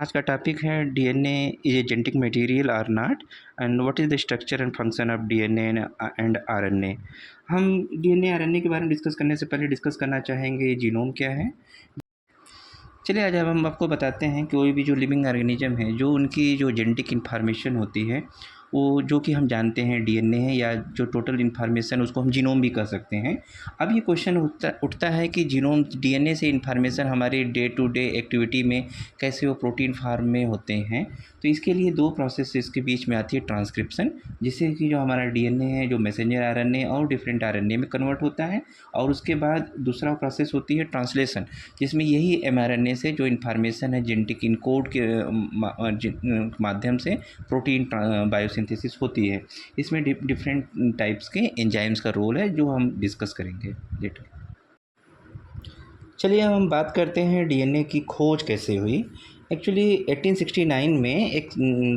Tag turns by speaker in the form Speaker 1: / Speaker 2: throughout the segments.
Speaker 1: आज का टॉपिक है DNA is a genetic material और not and what is the structure and function of DNA and RNA. हम DNA RNA के बारे में डिस्कस करने से पहले डिस्कस करना चाहेंगे जीनोम क्या है। चलिए आज अब हम आपको बताते हैं कि कोई भी जो लिविंग ऑर्गेनिज्म है जो उनकी जो जेनेटिक इन्फॉर्मेशन होती है वो जो कि हम जानते हैं डीएनए है या जो टोटल इन्फॉर्मेशन उसको हम जीनोम भी कह सकते हैं। अब ये क्वेश्चन उठता है कि जीनोम डीएनए से इन्फॉर्मेशन हमारे डे टू डे एक्टिविटी में कैसे वो प्रोटीन फार्म में होते हैं। तो इसके लिए दो प्रोसेस इसके बीच में आती है ट्रांसक्रिप्शन, जिससे कि जो हमारा डीएनए है जो मैसेंजर आरएनए और डिफरेंट आरएनए में कन्वर्ट होता है, और उसके बाद दूसरा प्रोसेस होती है ट्रांसलेशन, जिसमें यही एमआरएनए से जो इन्फॉर्मेशन है जेनेटिक इनकोड के माध्यम से प्रोटीन बायोसिंथेसिस होती है। इसमें डिफरेंट टाइप्स के एंजाइम्स का रोल है जो हम डिस्कस करेंगे लेटर। चलिए हम बात करते हैं डीएनए की खोज कैसे हुई। एक्चुअली 1869 में एक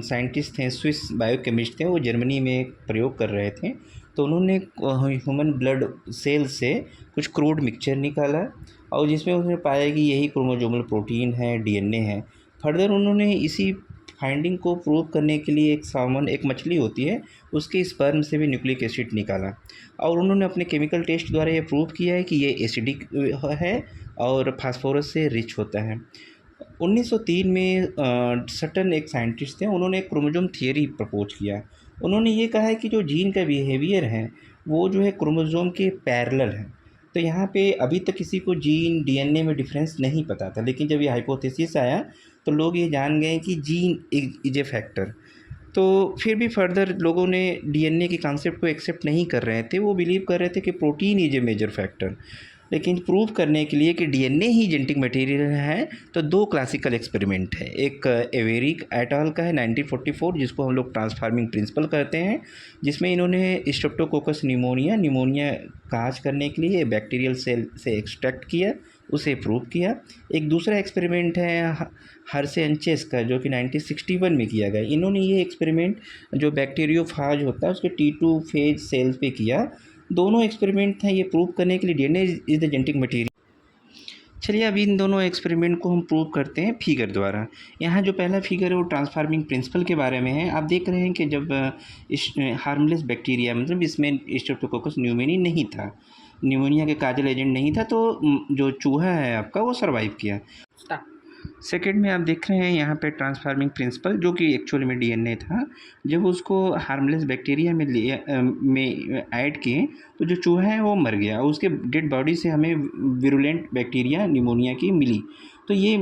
Speaker 1: साइंटिस्ट थे, स्विस बायोकेमिस्ट थे, वो जर्मनी में एक प्रयोग कर रहे थे। तो उन्होंने ह्यूमन ब्लड सेल से कुछ क्रूड मिक्सचर निकाला और जिसमें उन्होंने पाया कि यही क्रोमोसोमल प्रोटीन है, डीएनए है। फर्दर उन्होंने इसी फाइंडिंग को प्रूव करने के लिए एक मछली होती है उसके स्पर्म से भी न्यूक्लिक एसिड निकाला और उन्होंने अपने केमिकल टेस्ट द्वारा ये प्रूव किया है कि ये एसिडिक है और फास्फोरस से रिच होता है। 1903 में सटन एक साइंटिस्ट थे, उन्होंने एक क्रोमोसोम थियरी प्रपोज किया। उन्होंने ये कहा है कि जो जीन का बिहेवियर है वो जो है क्रोमोसोम के पैरेलल है। तो यहाँ पे अभी तक किसी को जीन डीएनए में डिफरेंस नहीं पता था, लेकिन जब ये हाइपोथेसिस आया तो लोग ये जान गए कि जीन इज ए फैक्टर। तो फिर भी फर्दर लोगों ने डीएनए के कॉन्सेप्ट को एक्सेप्ट नहीं कर रहे थे, वो बिलीव कर रहे थे कि protein is a major factor. लेकिन प्रूव करने के लिए कि डीएनए ही जेनेटिक मटेरियल है तो दो क्लासिकल एक्सपेरिमेंट है। एक एवेरिक एट अल का है 1944, जिसको हम लोग ट्रांसफार्मिंग प्रिंसिपल कहते हैं, जिसमें इन्होंने स्ट्रेप्टोकोकस निमोनिया काज करने के लिए बैक्टीरियल सेल से एक्सट्रैक्ट किया, उसे प्रूव किया। एक दूसरा एक्सपेरिमेंट है हर्शे-एनचेस का, जो कि 1961 में किया गया। इन्होंने ये एक्सपेरिमेंट जो बैक्टीरियोफाज होता है उसके T2 फेज सेल्स पे किया। दोनों एक्सपेरिमेंट हैं ये प्रूव करने के लिए DNA is the genetic material. चलिए अब इन दोनों एक्सपेरिमेंट को हम प्रूव करते हैं फिगर द्वारा। यहाँ जो पहला फिगर है वो ट्रांसफार्मिंग प्रिंसिपल के बारे में है। आप देख रहे हैं कि जब इस हार्मलेस बैक्टीरिया मतलब इसमें स्ट्रेप्टोकोकस न्यूमोनी नहीं था, न्यूमोनिया के काजल एजेंट नहीं था, तो जो चूहा है आपका वो सर्वाइव किया। सेकेंड में आप देख रहे हैं यहाँ पे ट्रांसफार्मिंग प्रिंसिपल जो कि एक्चुअली में डीएनए था। जब उसको हार्मलेस बैक्टीरिया में ऐड किए तो जो चूहा है वो मर गया और उसके डेड बॉडी से हमें विरुलेंट बैक्टीरिया निमोनिया की मिली। तो ये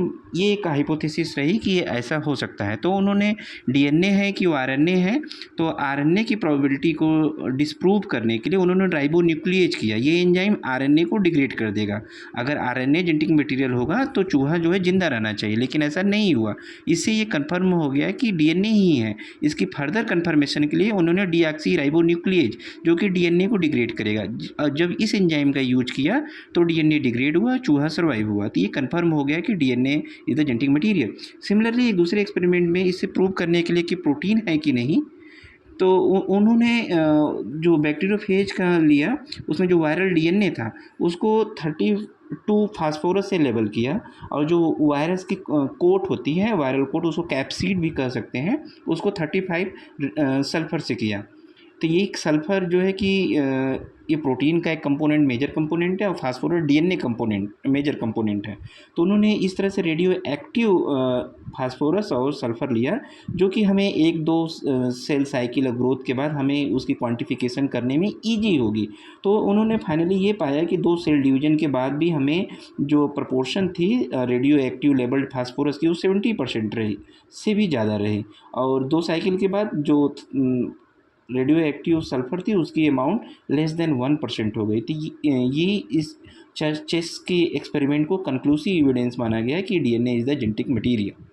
Speaker 1: एक हाइपोथेसिस रही कि ये ऐसा हो सकता है। तो उन्होंने डीएनए है कि वो आरएनए है, तो आरएनए की प्रोबेबिलिटी को डिस्प्रूव करने के लिए उन्होंने राइबोन्यूक्लिएज किया। ये एंजाइम आरएनए को डिग्रेड कर देगा। अगर आरएनए जेनेटिक मटेरियल होगा तो चूहा जो है जिंदा रहना चाहिए, लेकिन ऐसा नहीं हुआ। इससे ये कन्फर्म हो गया कि डीएनए ही है। इसकी फर्दर कन्फर्मेशन के लिए उन्होंने डीऑक्सी राइबोन्यूक्लिएज जो कि डीएनए को डिग्रेड करेगा, जब इस एंजाइम का यूज किया तो डीएनए डिग्रेड हुआ, चूहा सर्वाइव हुआ। तो ये कन्फर्म हो गया कि DNA is the genetic material. Similarly एक दूसरे एक्सपेरिमेंट में इसे प्रूव करने के लिए कि प्रोटीन है कि नहीं, तो उन्होंने जो बैक्टीरियोफेज का लिया उसमें जो वायरल डीएनए था उसको 32 फास्फोरस से लेबल किया, और जो वायरस की कोट होती है वायरल कोट, उसको कैप्सिड भी कह सकते हैं, उसको 35 सल्फर से किया। तो ये एक सल्फ़र जो है कि ये प्रोटीन का एक कंपोनेंट मेजर कंपोनेंट है और phosphorus DNA component major component है। तो उन्होंने इस तरह से रेडियो एक्टिव फास्फोरस और सल्फ़र लिया जो कि हमें 1-2 सेल साइकिल ग्रोथ के बाद हमें उसकी क्वांटिफिकेशन करने में ईजी होगी। तो उन्होंने फाइनली ये पाया कि 2 सेल डिवीजन के बाद भी हमें जो प्रपोर्शन थी रेडियो एक्टिव लेबल्ड फास्फोरस की वो 70% रही, से भी ज़्यादा रही, और 2 साइकिल के बाद जो रेडियो एक्टिव सल्फ़र थी उसकी अमाउंट लेस देन 1% हो गई थी। ये इस चेस के एक्सपेरिमेंट को कंक्लूसिव एविडेंस माना गया कि DNA is the genetic material.